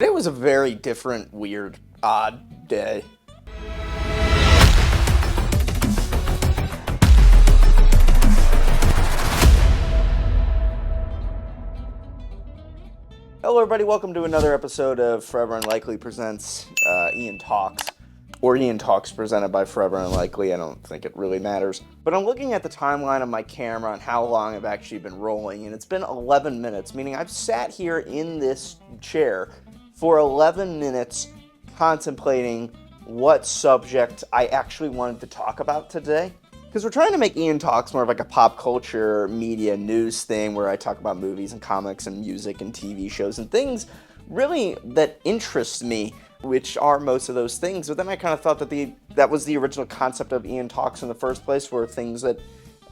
It was a very different, weird, odd day. Hello everybody, welcome to another episode of Forever Unlikely Presents Ian Talks. Or Ian Talks presented by Forever Unlikely, I don't think it really matters. But I'm looking at the timeline of my camera and how long I've actually been rolling, and it's been 11 minutes, meaning I've sat here in this chair for 11 minutes contemplating what subject I actually wanted to talk about today. Because we're trying to make Ian Talks more of like a pop culture media news thing where I talk about movies and comics and music and TV shows and things really that interest me, which are most of those things. But then I kind of thought that that was the original concept of Ian Talks in the first place, were things that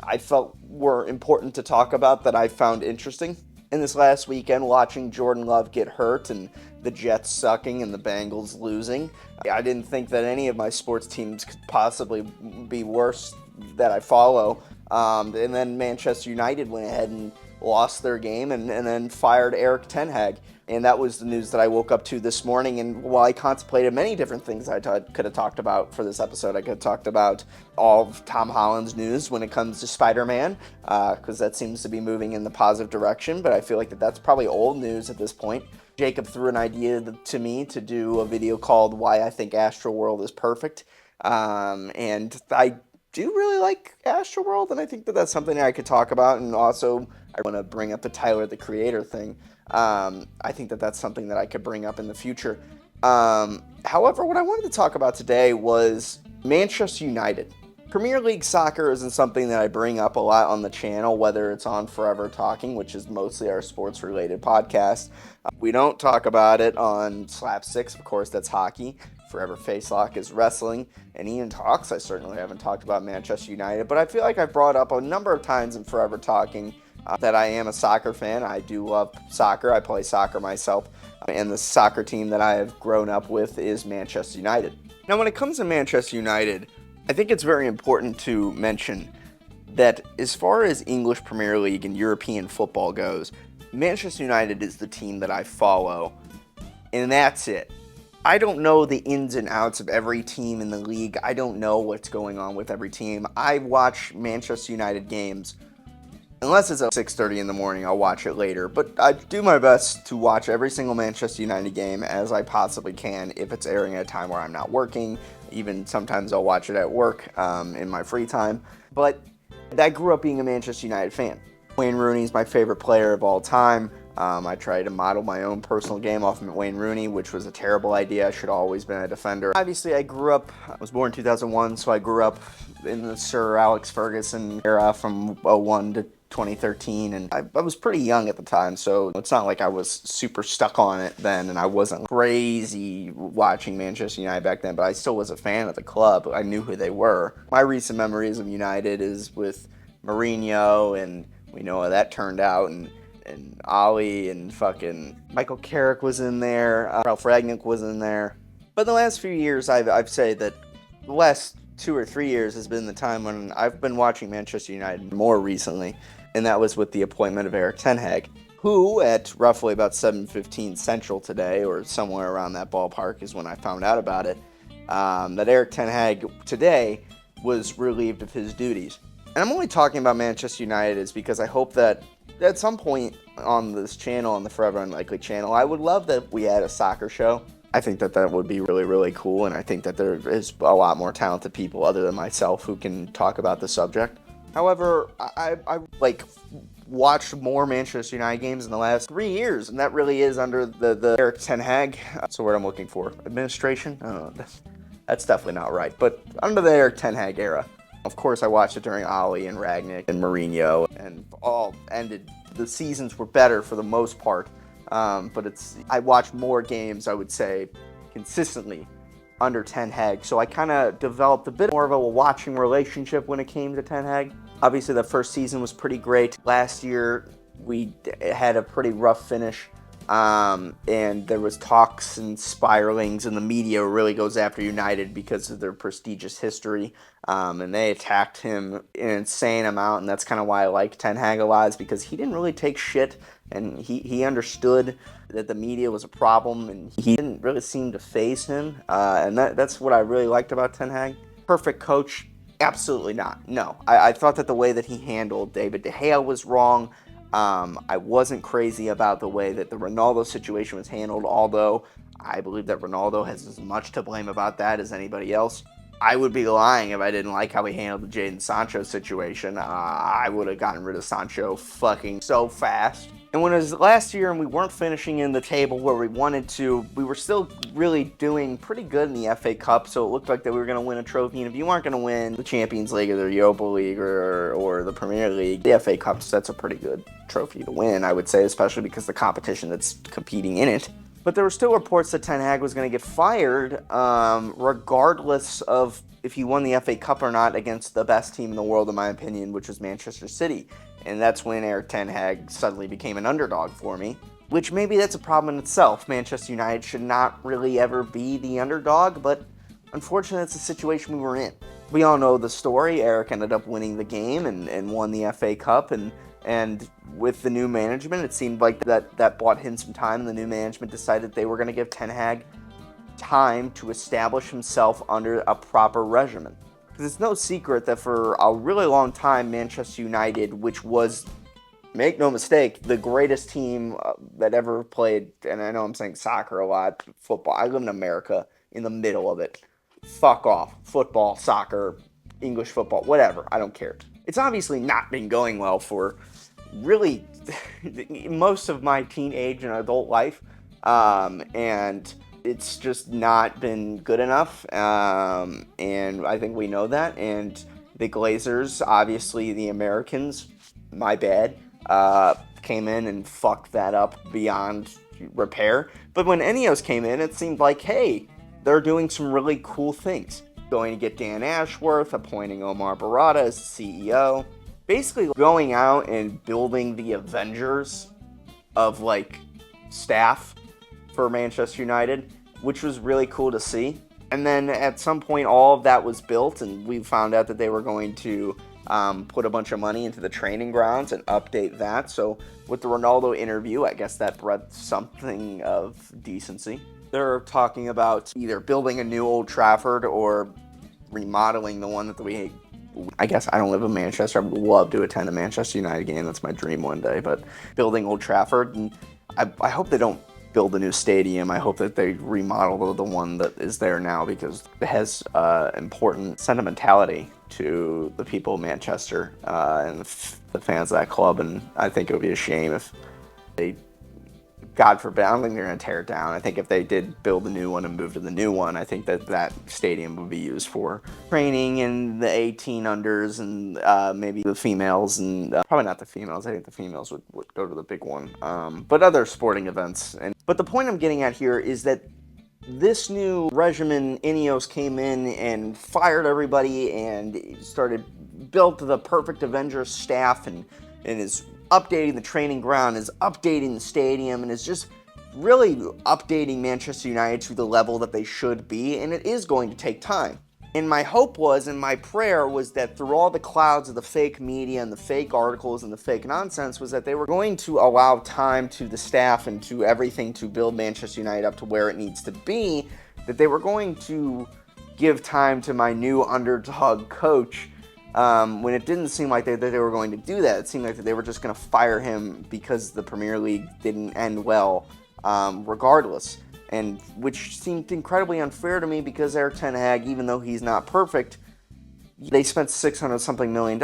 I felt were important to talk about that I found interesting. In this last weekend, watching Jordan Love get hurt and the Jets sucking and the Bengals losing, I didn't think that any of my sports teams could possibly be worse that I follow. And then Manchester United went ahead and lost their game and then fired Erik ten Hag. And that was the news that I woke up to this morning. And while I contemplated many different things I could have talked about for this episode, I could have talked about all of Tom Holland's news when it comes to Spider-Man, because that seems to be moving in the positive direction. But I feel like that's probably old news at this point. Jacob threw an idea to me to do a video called Why I Think Astroworld is Perfect. And I do really like Astroworld, and I think that that's something that I could talk about. And also, I want to bring up the Tyler, the Creator thing. I think that that's something that I could bring up in the future. However, what I wanted to talk about today was Manchester United. Premier League soccer isn't something that I bring up a lot on the channel, whether it's on Forever Talking, which is mostly our sports-related podcast. We don't talk about it on Slap 6, of course, that's hockey. Forever Facelock is wrestling, and Ian Talks, I certainly haven't talked about Manchester United, but I feel like I've brought up a number of times in Forever Talking that I am a soccer fan. I do love soccer. I play soccer myself, and the soccer team that I have grown up with is Manchester United. Now, when it comes to Manchester United, I think it's very important to mention that as far as English Premier League and European football goes, Manchester United is the team that I follow, and that's it. I don't know the ins and outs of every team in the league. I don't know what's going on with every team. I watch Manchester United games. Unless it's at 6:30 in the morning, I'll watch it later. But I do my best to watch every single Manchester United game as I possibly can if it's airing at a time where I'm not working. Even sometimes I'll watch it at work in my free time. But I grew up being a Manchester United fan. Wayne Rooney is my favorite player of all time. I tried to model my own personal game off of Wayne Rooney, which was a terrible idea. I should have always been a defender. Obviously, I was born in 2001, so I grew up in the Sir Alex Ferguson era from 01 to 2013, and I was pretty young at the time, so it's not like I was super stuck on it then, and I wasn't crazy watching Manchester United back then, but I still was a fan of the club. I knew who they were. My recent memories of United is with Mourinho, and we know how that turned out, and Ollie and fucking Michael Carrick was in there, Ralph Ragnick was in there. But the last few years, I've said that the last 2 or 3 years has been the time when I've been watching Manchester United more recently, and that was with the appointment of Erik ten Hag, who at roughly about 7:15 Central today, or somewhere around that ballpark is when I found out about it, that Erik ten Hag today was relieved of his duties. And I'm only talking about Manchester United is because I hope that at some point on this channel, on the Forever Unlikely channel, I would love that we had a soccer show. I think that would be really, really cool, and I think that there is a lot more talented people other than myself who can talk about the subject. However, I watched more Manchester United games in the last 3 years, and that really is under the Erik ten Hag. That's the word I'm looking for. Administration? I don't know. That's definitely not right. But under the Erik ten Hag era. Of course, I watched it during Ollie and Ragnick and Mourinho, and all ended. The seasons were better for the most part. But I watched more games, I would say, consistently under ten Hag. So I kind of developed a bit more of a watching relationship when it came to ten Hag. Obviously, the first season was pretty great. Last year, we had a pretty rough finish. And there was talks and spiralings, and the media really goes after United because of their prestigious history. And they attacked him an insane amount, and that's kind of why I like Ten Hag a lot, is because he didn't really take shit and he understood that the media was a problem, and he didn't really seem to faze him, and that's what I really liked about Ten Hag. Perfect coach? Absolutely not. No. I thought that the way that he handled David De Gea was wrong. I wasn't crazy about the way that the Ronaldo situation was handled, although I believe that Ronaldo has as much to blame about that as anybody else. I would be lying if I didn't like how he handled the Jadon Sancho situation. I would have gotten rid of Sancho fucking so fast. And when it was last year and we weren't finishing in the table where we wanted to, we were still really doing pretty good in the FA Cup, so it looked like that we were going to win a trophy. And if you aren't going to win the Champions League or the Europa League or the Premier League, the FA Cup, that's a pretty good trophy to win, I would say, especially because the competition that's competing in it. But there were still reports that Ten Hag was going to get fired, regardless of if he won the FA Cup or not against the best team in the world, in my opinion, which was Manchester City. And that's when Erik Ten Hag suddenly became an underdog for me, which maybe that's a problem in itself. Manchester United should not really ever be the underdog, but unfortunately, that's the situation we were in. We all know the story. Erik ended up winning the game and won the FA Cup, and with the new management, it seemed like that bought him some time, and the new management decided they were going to give Ten Hag time to establish himself under a proper regimen. Because it's no secret that for a really long time, Manchester United, which was, make no mistake, the greatest team that ever played, and I know I'm saying soccer a lot, football. I live in America, in the middle of it. Fuck off. Football, soccer, English football, whatever. I don't care. It's obviously not been going well for really most of my teenage and adult life, and it's just not been good enough, and I think we know that. And the Glazers, obviously the Americans, my bad, came in and fucked that up beyond repair. But when Ineos came in, it seemed like, hey, they're doing some really cool things. Going to get Dan Ashworth, appointing Omar Barada as CEO. Basically going out and building the Avengers of, like, staff for Manchester United, which was really cool to see. And then at some point, all of that was built, and we found out that they were going to put a bunch of money into the training grounds and update that. So with the Ronaldo interview, I guess that bred something of decency. They're talking about either building a new Old Trafford or remodeling the one that I guess I don't live in Manchester. I would love to attend a Manchester United game. That's my dream one day. But building Old Trafford, and I hope they don't build a new stadium. I hope that they remodel the one that is there now, because it has important sentimentality to the people of Manchester and the fans of that club. And I think it would be a shame if they, God forbid, I don't think they're going to tear it down. I think if they did build a new one and move to the new one, I think that stadium would be used for training and the 18 unders and maybe the females, and probably not the females. I think the females would go to the big one, but other sporting events. But the point I'm getting at here is that this new regimen, Ineos came in and fired everybody and built the perfect Avengers staff, and is updating the training ground, is updating the stadium, and is just really updating Manchester United to the level that they should be, and it is going to take time. And my hope was, and my prayer was, that through all the clouds of the fake media and the fake articles and the fake nonsense, was that they were going to allow time to the staff and to everything to build Manchester United up to where it needs to be, that they were going to give time to my new underdog coach, when it didn't seem like that they were going to do that. It seemed like that they were just going to fire him because the Premier League didn't end well, regardless. And which seemed incredibly unfair to me, because Erik Ten Hag, even though he's not perfect, they spent $600-something million.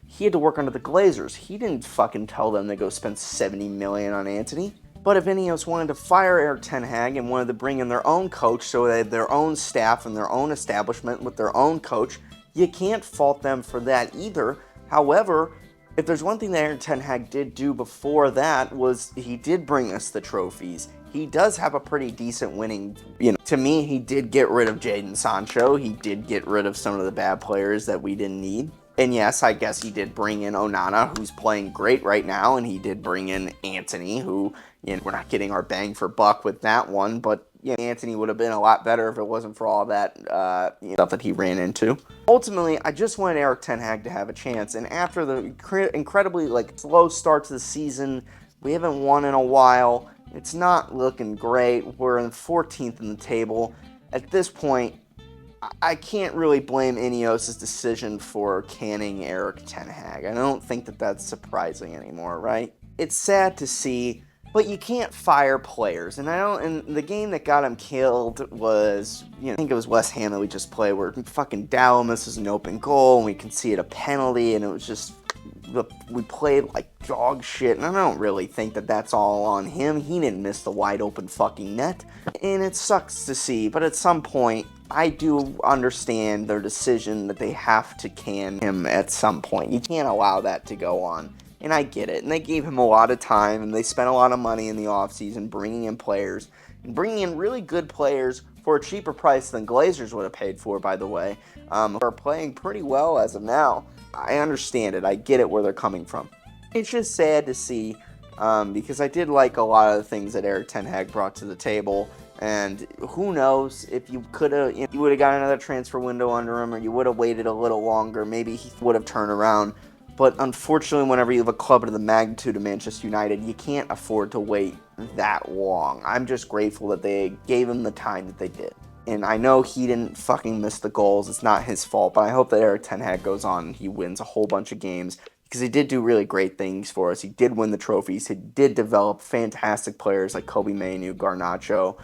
He had to work under the Glazers. He didn't fucking tell them to go spend $70 million on Antony. But if Ineos wanted to fire Erik Ten Hag and wanted to bring in their own coach, so they had their own staff and their own establishment with their own coach, you can't fault them for that either. However, if there's one thing that Erik Ten Hag did do before that, was he did bring us the trophies. He does have a pretty decent winning, to me, he did get rid of Jadon Sancho. He did get rid of some of the bad players that we didn't need. And yes, I guess he did bring in Onana, who's playing great right now, and he did bring in Antony, who, we're not getting our bang for buck with that one, but Antony would have been a lot better if it wasn't for all that stuff that he ran into. Ultimately, I just wanted Erik Ten Hag to have a chance, and after the incredibly slow start to the season, We haven't won in a while. It's not looking great. We're in 14th in the table. At this point, I can't really blame Ineos' decision for canning Erik ten Hag. I don't think that that's surprising anymore, right? It's sad to see, but you can't fire players. And the game that got him killed was, I think it was West Ham that we just played, where fucking Dow misses an open goal and we conceded a penalty, and it was just, we played like dog shit, and I don't really think that that's all on him. He didn't miss the wide open fucking net, and it sucks to see, but at some point, I do understand their decision that they have to can him at some point. You can't allow that to go on, and I get it, and they gave him a lot of time, and they spent a lot of money in the offseason bringing in players, and bringing in really good players for a cheaper price than Glazers would have paid for, by the way, are playing pretty well as of now. I understand it. I get it where they're coming from. It's just sad to see, because I did like a lot of the things that Erik ten Hag brought to the table, and who knows if you could have, you would have got another transfer window under him, or you would have waited a little longer, maybe he would have turned around. But unfortunately, whenever you have a club of the magnitude of Manchester United, you can't afford to wait that long. I'm just grateful that they gave him the time that they did. And I know he didn't fucking miss the goals. It's not his fault. But I hope that Erik ten Hag goes on and he wins a whole bunch of games, because he did do really great things for us. He did win the trophies. He did develop fantastic players like Kobe Mainoo, Garnacho,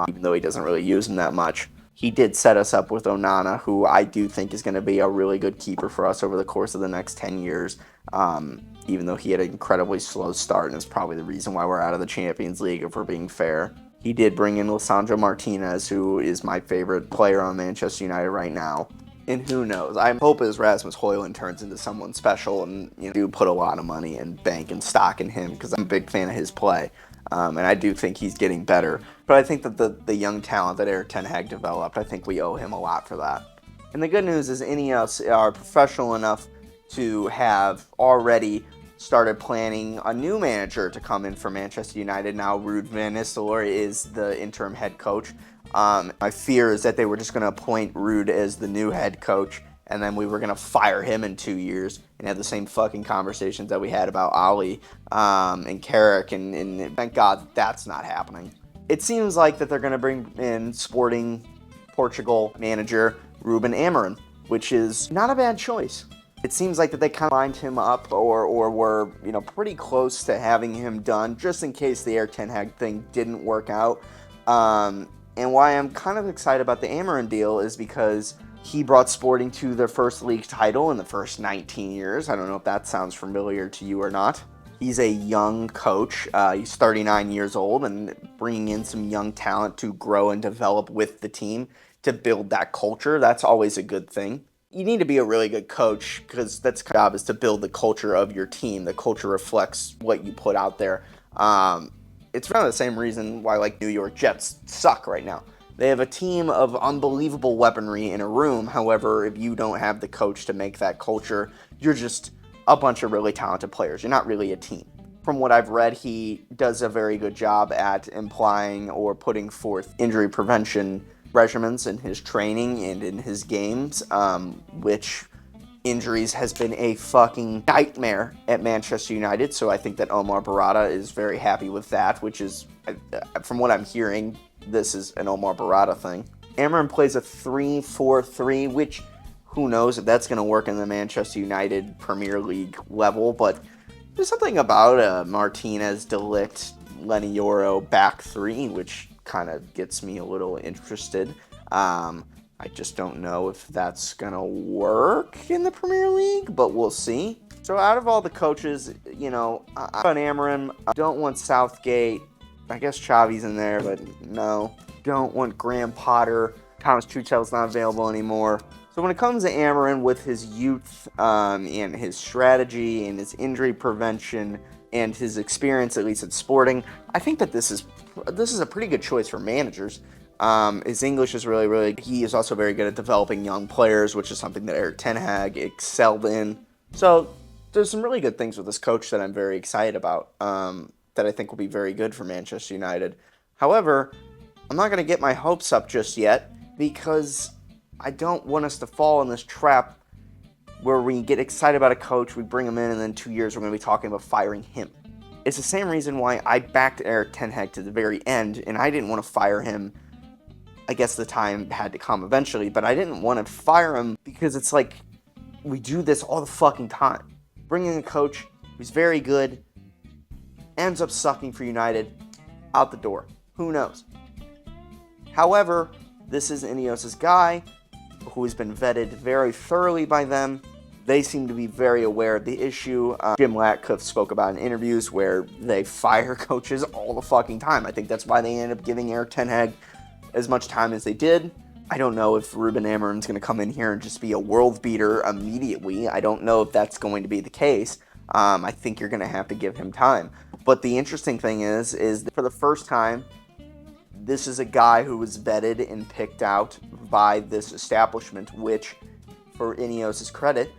even though he doesn't really use them that much. He did set us up with Onana, who I do think is going to be a really good keeper for us over the course of the next 10 years, even though he had an incredibly slow start, and is probably the reason why we're out of the Champions League, if we're being fair. He did bring in Lisandro Martinez, who is my favorite player on Manchester United right now. And who knows? I hope as Rasmus Højlund turns into someone special, and do put a lot of money and bank and stock in him, because I'm a big fan of his play. And I do think he's getting better. But I think that the young talent that Erik ten Hag developed, I think we owe him a lot for that. And the good news is Ineos are professional enough to have already started planning a new manager to come in for Manchester United. Now Ruud van Nistelrooy is the interim head coach. My fear is that they were just going to appoint Ruud as the new head coach, and then we were going to fire him in 2 years and have the same fucking conversations that we had about Ali and Carrick, and thank God that's not happening. It seems like that they're going to bring in Sporting Portugal manager Ruben Amorim, which is not a bad choice. It seems like that they kind of lined him up or were, pretty close to having him done, just in case the Erik ten Hag thing didn't work out. And why I'm kind of excited about the Amorim deal is because he brought Sporting to their first league title in the first 19 years. I don't know if that sounds familiar to you or not. He's a young coach. He's 39 years old, and bringing in some young talent to grow and develop with the team to build that culture, that's always a good thing. You need to be a really good coach, because that's your job, is to build the culture of your team. The culture reflects what you put out there. It's kind of the same reason why New York Jets suck right now. They have a team of unbelievable weaponry in a room. However, if you don't have the coach to make that culture, you're just a bunch of really talented players. You're not really a team. From what I've read, he does a very good job at implying or putting forth injury prevention regimens in his training and in his games, which injuries has been a fucking nightmare at Manchester United. So I think that Omar Barada is very happy with that, which is, from what I'm hearing, this is an Omar Barada thing. Amorim plays a 3-4-3, which who knows if that's going to work in the Manchester United Premier League level, but there's something about a Martinez, De Ligt, Lenny Yoro back three, which kind of gets me a little interested. I just don't know if that's going to work in the Premier League, but we'll see. So out of all the coaches, I'm on Amorim. I don't want Southgate. I guess Xavi's in there, but no. Don't want Graham Potter. Thomas Tuchel's not available anymore. So when it comes to Amorim, with his youth and his strategy and his injury prevention and his experience, at least at Sporting, I think that this is a pretty good choice for managers. His English is really, really good. He is also very good at developing young players, which is something that Erik ten Hag excelled in. So there's some really good things with this coach that I'm very excited about, that I think will be very good for Manchester United. However, I'm not going to get my hopes up just yet, because I don't want us to fall in this trap where we get excited about a coach, we bring him in, and then 2 years we're going to be talking about firing him. It's the same reason why I backed Erik ten Hag to the very end, and I didn't want to fire him. I guess the time had to come eventually, but I didn't want to fire him because it's like, we do this all the fucking time. Bringing a coach who's very good, ends up sucking for United, out the door. Who knows? However, this is Ineos' guy, who has been vetted very thoroughly by them. They seem to be very aware of the issue. Jim Ratcliffe spoke about in interviews where they fire coaches all the fucking time. I think that's why they ended up giving Erik ten Hag as much time as they did. I don't know if Ruben Amorim's going to come in here and just be a world beater immediately. I don't know if that's going to be the case. I think you're going to have to give him time. But the interesting thing is that for the first time, this is a guy who was vetted and picked out by this establishment, which, for Ineos' credit,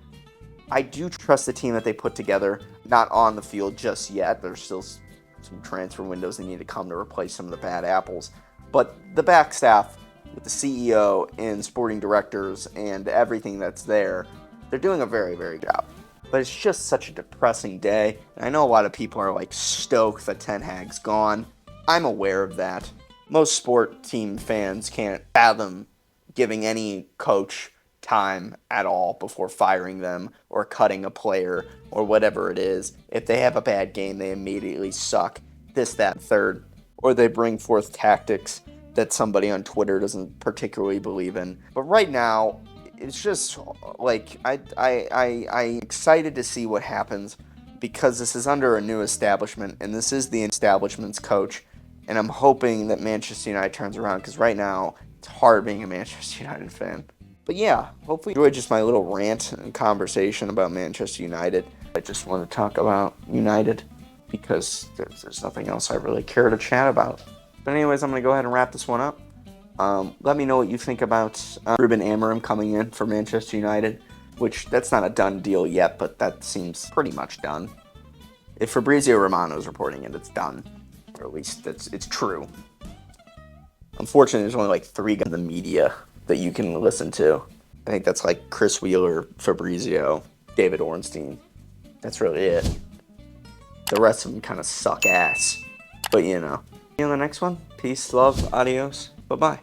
I do trust the team that they put together. Not on the field just yet. There's still some transfer windows they need to come to replace some of the bad apples. But the back staff, with the CEO and sporting directors and everything that's there, they're doing a very, very good job. But it's just such a depressing day. And I know a lot of people are like stoked that Ten Hag's gone. I'm aware of that. Most sport team fans can't fathom giving any coach time at all before firing them or cutting a player or whatever it is. If they have a bad game, they immediately suck. This, that, and third. Or they bring forth tactics that somebody on Twitter doesn't particularly believe in. But right now, it's just like I'm excited to see what happens, because this is under a new establishment and this is the establishment's coach, and I'm hoping that Manchester United turns around, because right now it's hard being a Manchester United fan. But yeah, hopefully you enjoyed just my little rant and conversation about Manchester United. I just want to talk about United because there's nothing else I really care to chat about. But anyways, I'm going to go ahead and wrap this one up. Let me know what you think about Ruben Amorim coming in for Manchester United, which that's not a done deal yet, but that seems pretty much done. If Fabrizio Romano is reporting it, it's done. Or at least it's true. Unfortunately, there's only like 3 guys in the media that you can listen to. I think that's like Chris Wheeler, Fabrizio, David Ornstein. That's really it. The rest of them kind of suck ass. But you know. See you on the next one. Peace, love, adios, bye-bye.